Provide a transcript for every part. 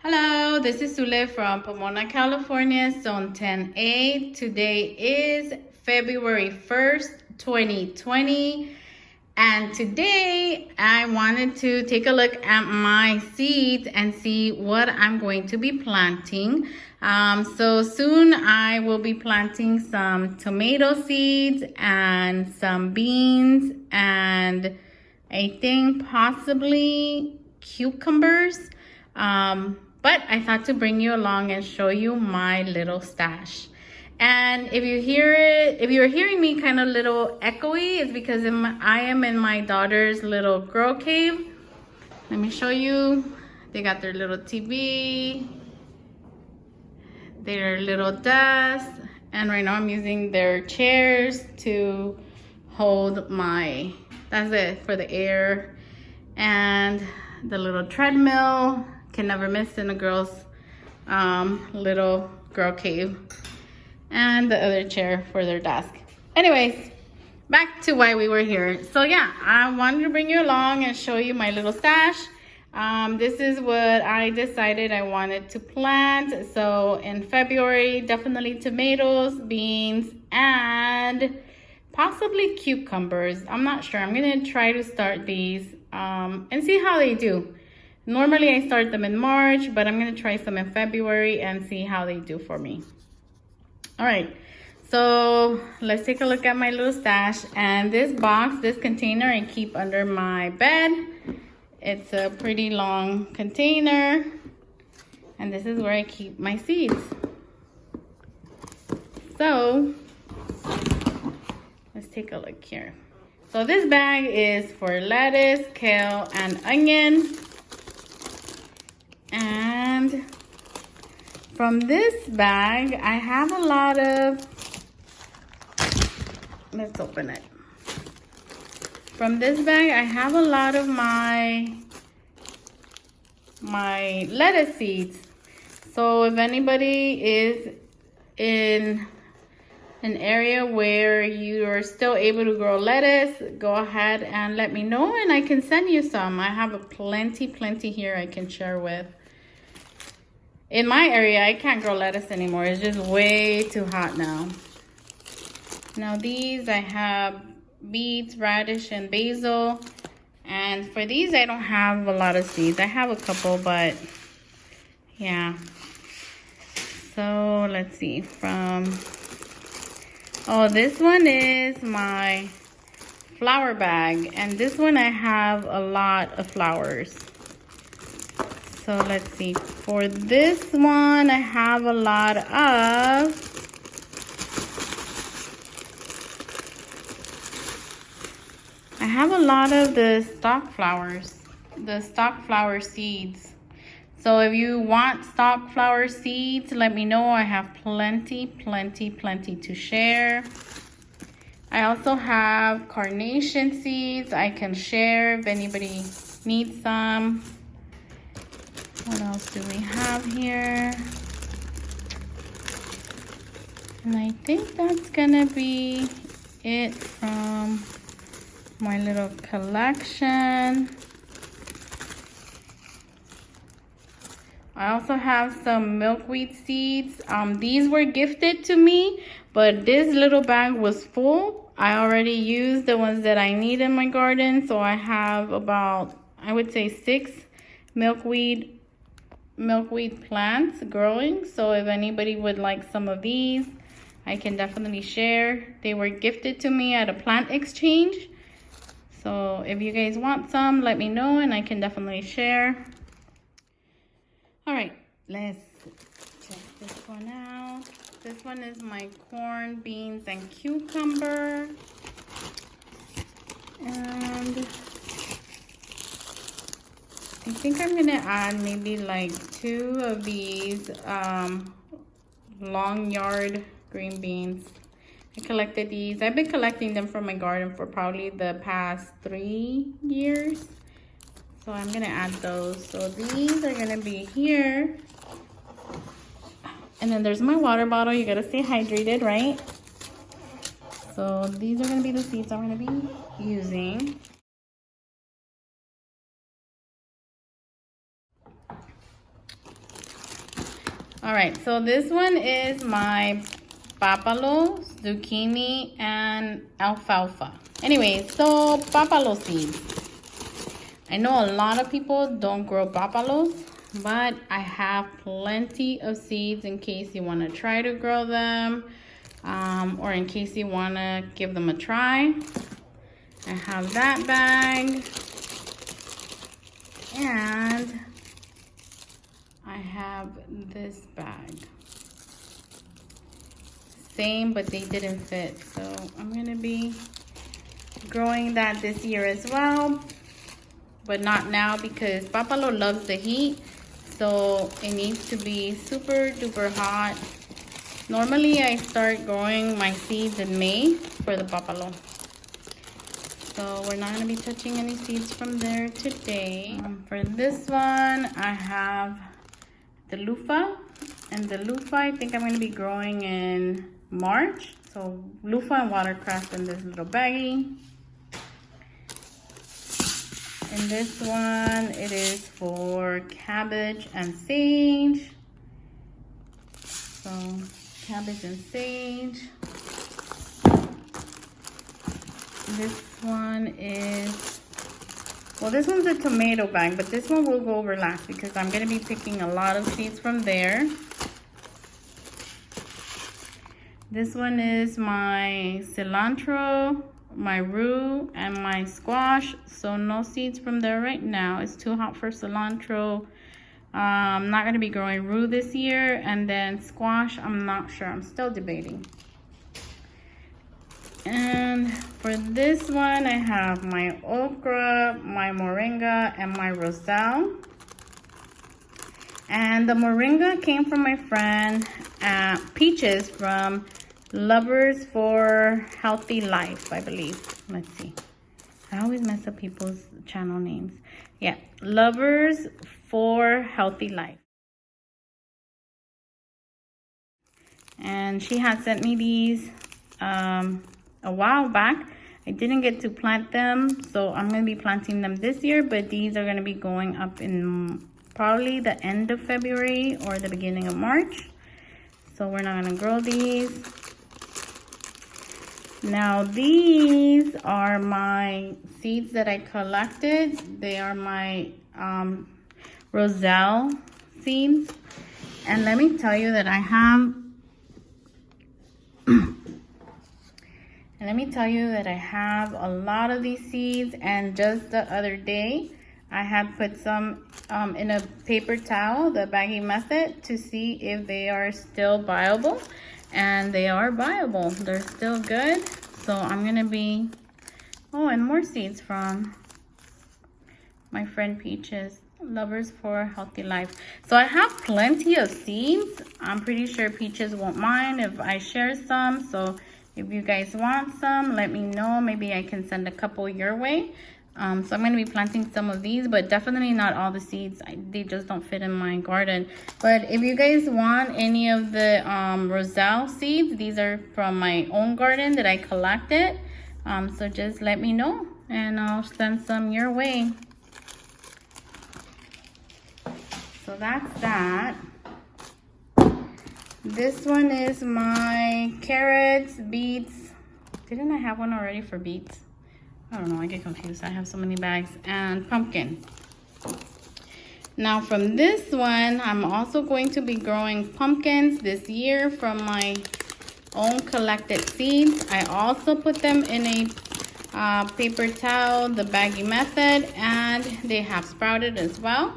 Hello, this is Zule from Pomona, California, Zone 10A. Today is February 1st, 2020. And today I wanted to take a look at my seeds and see what I'm going to be planting. So soon I will be planting some tomato seeds and some beans and I think possibly cucumbers. But I thought to bring you along and show you my little stash. And if you hear it, if you're hearing me kind of little echoey, it's because I am in my daughter's little girl cave. Let me show you. They got their little TV, their little desk, and right now I'm using their chairs to hold my, that's it, for the air, and the little treadmill. Can never miss in a girl's little girl cave, and the other chair for their desk. Anyways, back to why we were here. So yeah, I wanted to bring you along and show you my little stash. This is what I decided I wanted to plant. So in February, definitely tomatoes, beans, and possibly cucumbers. I'm not sure. I'm gonna try to start these and see how they do. Normally I start them in March, but I'm gonna try some in February and see how they do for me. All right, so let's take a look at my little stash. And this box, this container, I keep under my bed. It's a pretty long container. And this is where I keep my seeds. So let's take a look here. So this bag is for lettuce, kale, and onion. And from this bag, I have a lot of, let's open it. From this bag, I have a lot of my lettuce seeds. So if anybody is in an area where you are still able to grow lettuce, go ahead and let me know and I can send you some. I have a plenty here I can share with. In my area, I can't grow lettuce anymore. It's just way too hot now. Now these, I have beets, radish, and basil. And for these, I don't have a lot of seeds. I have a couple, but yeah. So let's see, oh, this one is my flower bag. And this one, I have a lot of flowers. So let's see, for this one, I have a lot of, the stock flowers, the stock flower seeds. So if you want stock flower seeds, let me know. I have plenty to share. I also have carnation seeds I can share if anybody needs some. What else do we have here? And I think that's gonna be it from my little collection. I also have some milkweed seeds. These were gifted to me, but this little bag was full. I already used the ones that I need in my garden, so I have about, I would say, 6 milkweed plants growing. So if anybody would like some of these, I can definitely share. They were gifted to me at a plant exchange. So if you guys want some, let me know and I can definitely share. All right, let's check this one out. This one is my corn, beans, and cucumber. And I think I'm gonna add maybe like 2 of these long yard green beans. I collected these. I've been collecting them from my garden for probably the past 3 years. So I'm gonna add those. So these are gonna be here. And then there's my water bottle. You gotta stay hydrated, right? So these are gonna be the seeds I'm gonna be using. All right, so this one is my papalo, zucchini, and alfalfa. Anyway, so papalo seeds. I know a lot of people don't grow papalos, but I have plenty of seeds in case you want to try to grow them, or in case you want to give them a try. I have that bag, and I have this bag. Same, but they didn't fit, so I'm gonna be growing that this year as well, but not now because papalo loves the heat, so it needs to be super duper hot. Normally I start growing my seeds in May for the papalo, so we're not going to be touching any seeds from there today. For this one I have the loofah, and the loofah I think I'm going to be growing in March. So loofah and watercress in this little baggie. In this one, it is for cabbage and sage. So cabbage and sage. This one is, well, this one's a tomato bag, but this one will go over last because I'm going to be picking a lot of seeds from there. This one is my cilantro, my rue, and my squash. So no seeds from there right now. It's too hot for cilantro. I'm not going to be growing rue this year. And then squash, I'm not sure. I'm still debating. And for this one, I have my okra, my moringa, and my roselle. And the moringa came from my friend Peaches from Lovers for Healthy Life, I believe. Let's see. I always mess up people's channel names. Yeah, Lovers for Healthy Life. And she had sent me these a while back. I didn't get to plant them, so I'm going to be planting them this year, but these are going to be going up in probably the end of February or the beginning of March. So we're not going to grow these. Now these are my seeds that I collected. They are my roselle seeds. And let me tell you that I have a lot of these seeds, and just the other day I had put some in a paper towel, the baggy method, to see if they are still viable. And they are viable. They're still good. So I'm gonna be, oh, and more seeds from my friend Peaches, Lovers for Healthy Life. So I have plenty of seeds. I'm pretty sure Peaches won't mind if I share some. So if you guys want some, let me know. Maybe I can send a couple your way. So I'm going to be planting some of these, but definitely not all the seeds. They just don't fit in my garden. But if you guys want any of the roselle seeds, these are from my own garden that I collected. So just let me know and I'll send some your way. So that's that. This one is my carrots, beets. Didn't I have one already for beets? I don't know, I get confused. I have so many bags. And pumpkin. Now from this one, I'm also going to be growing pumpkins this year from my own collected seeds. I also put them in a paper towel, the baggy method, and they have sprouted as well.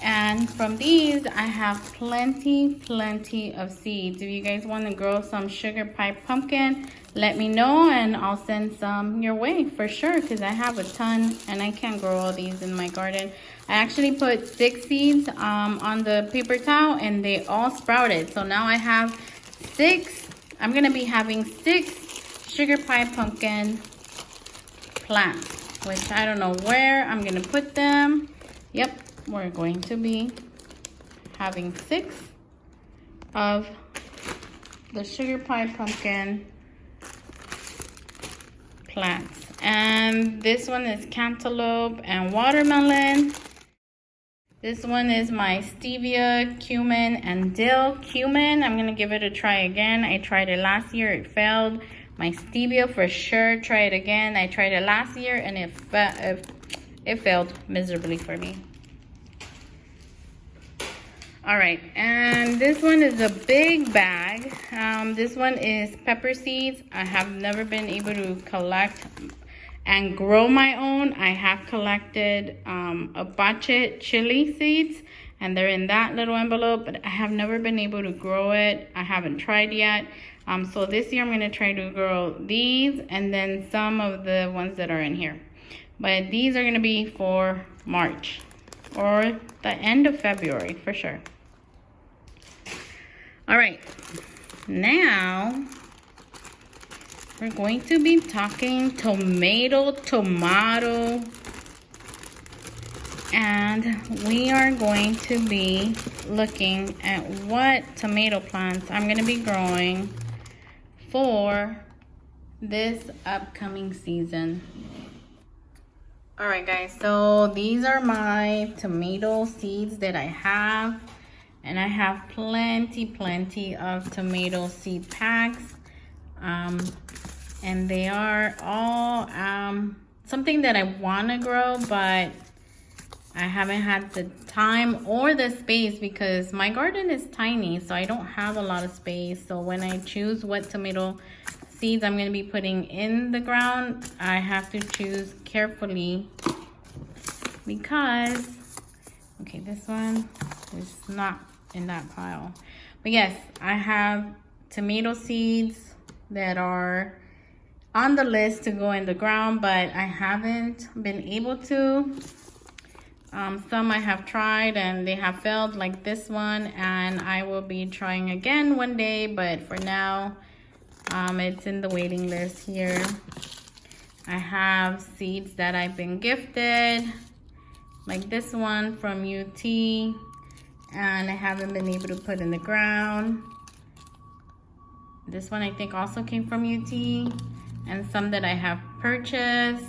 And from these, I have plenty of seeds. If you guys want to grow some sugar pie pumpkin, let me know and I'll send some your way for sure, because I have a ton and I can't grow all these in my garden. I actually put 6 seeds on the paper towel and they all sprouted. So now I have 6. I'm going to be having 6 sugar pie pumpkin plants, which I don't know where I'm going to put them. Yep. We're going to be having 6 of the sugar pie pumpkin plants. And this one is cantaloupe and watermelon. This one is my stevia, cumin, and dill. Cumin, I'm gonna give it a try again. I tried it last year, it failed. My stevia, for sure, try it again. I tried it last year and it failed miserably for me. All right, and this one is a big bag. This one is pepper seeds. I have never been able to collect and grow my own. I have collected abache chili seeds, and they're in that little envelope, but I have never been able to grow it. I haven't tried yet. So this year I'm gonna try to grow these and then some of the ones that are in here. But these are gonna be for March or the end of February for sure. All right, now we're going to be talking tomato, and we are going to be looking at what tomato plants I'm going to be growing for this upcoming season. All right, guys, so these are my tomato seeds that I have, and I have plenty of tomato seed packs. And they are all something that I want to grow, but I haven't had the time or the space because my garden is tiny, so I don't have a lot of space. So when I choose what tomato seeds I'm going to be putting in the ground, I have to choose carefully because, okay, this one is not in that pile. But yes, I have tomato seeds that are on the list to go in the ground, but I haven't been able to. Some I have tried and they have failed, like this one, and I will be trying again one day, but for now it's in the waiting list here. I have seeds that I've been gifted, like this one from UT, and I haven't been able to put in the ground. This one I think also came from UT, and some that I have purchased.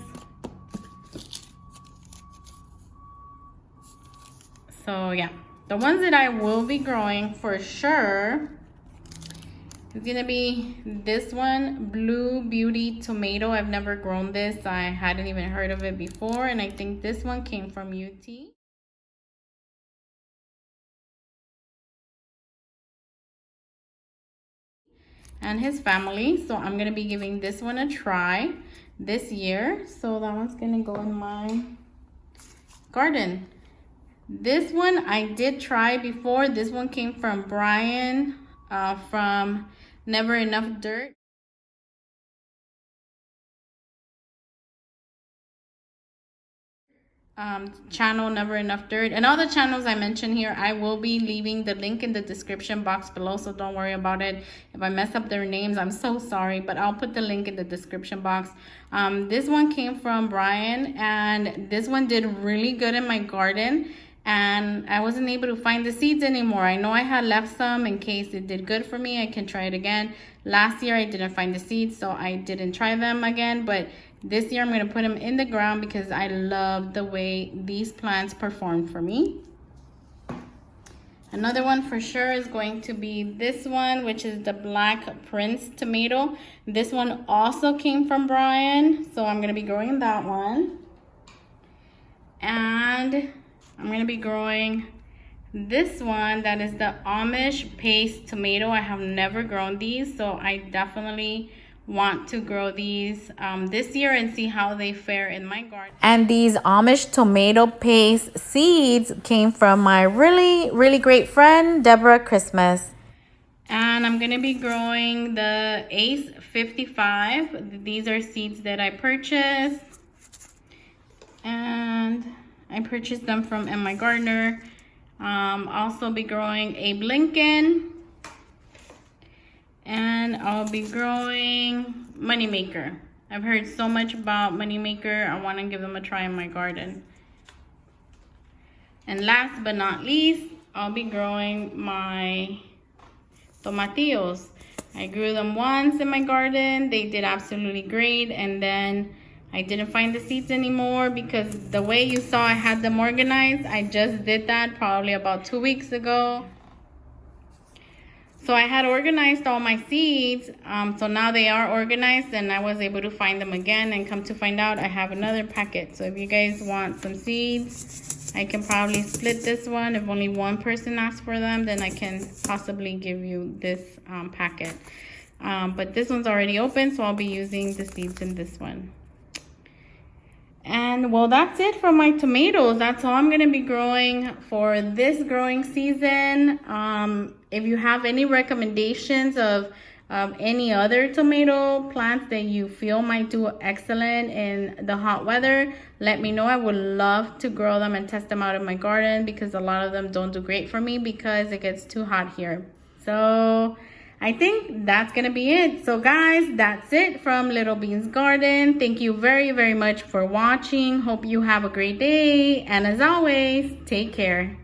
So yeah, the ones that I will be growing for sure is gonna be this one, Blue Beauty Tomato. I've never grown this. I hadn't even heard of it before, and I think this one came from UT. And his family. So I'm gonna be giving this one a try this year. So that one's gonna go in my garden. This one I did try before. This one came from Brian from Never Enough Dirt. Channel Never Enough Dirt, and all the channels I mentioned here, I will be leaving the link in the description box below, so don't worry about it. If I mess up their names, I'm so sorry, but I'll put the link in the description box. This one came from Brian, and this one did really good in my garden, and I wasn't able to find the seeds anymore. I know I had left some in case it did good for me. I can try it again. Last year I didn't find the seeds, so I didn't try them again, but this year I'm going to put them in the ground because I love the way these plants performed for me. Another one for sure is going to be this one, which is the Black Prince Tomato. This one also came from Brian, so I'm going to be growing that one. And I'm going to be growing this one, that is the Amish Paste Tomato. I have never grown these, so I definitely want to grow these this year and see how they fare in my garden. And these Amish tomato paste seeds came from my really great friend Deborah Christmas. And I'm gonna be growing the Ace 55. These are seeds that I purchased, and I purchased them from My Gardener. Also be growing Abe Lincoln. And I'll be growing Moneymaker. I've heard so much about Moneymaker. I want to give them a try in my garden. And last but not least, I'll be growing my tomatillos. I grew them once in my garden. They did absolutely great. And then I didn't find the seeds anymore because the way you saw I had them organized, I just did that probably about 2 weeks ago. So I had organized all my seeds, so now they are organized and I was able to find them again, and come to find out I have another packet. So if you guys want some seeds, I can probably split this one. If only one person asks for them, then I can possibly give you this packet. But this one's already open, so I'll be using the seeds in this one. And well, that's it for my tomatoes. That's all I'm gonna be growing for this growing season. If you have any recommendations of any other tomato plants that you feel might do excellent in the hot weather, let me know. I would love to grow them and test them out in my garden, because a lot of them don't do great for me because it gets too hot here. So I think that's gonna be it. So guys, that's it from Little Beans Garden. Thank you very, very much for watching. Hope you have a great day, and as always, take care.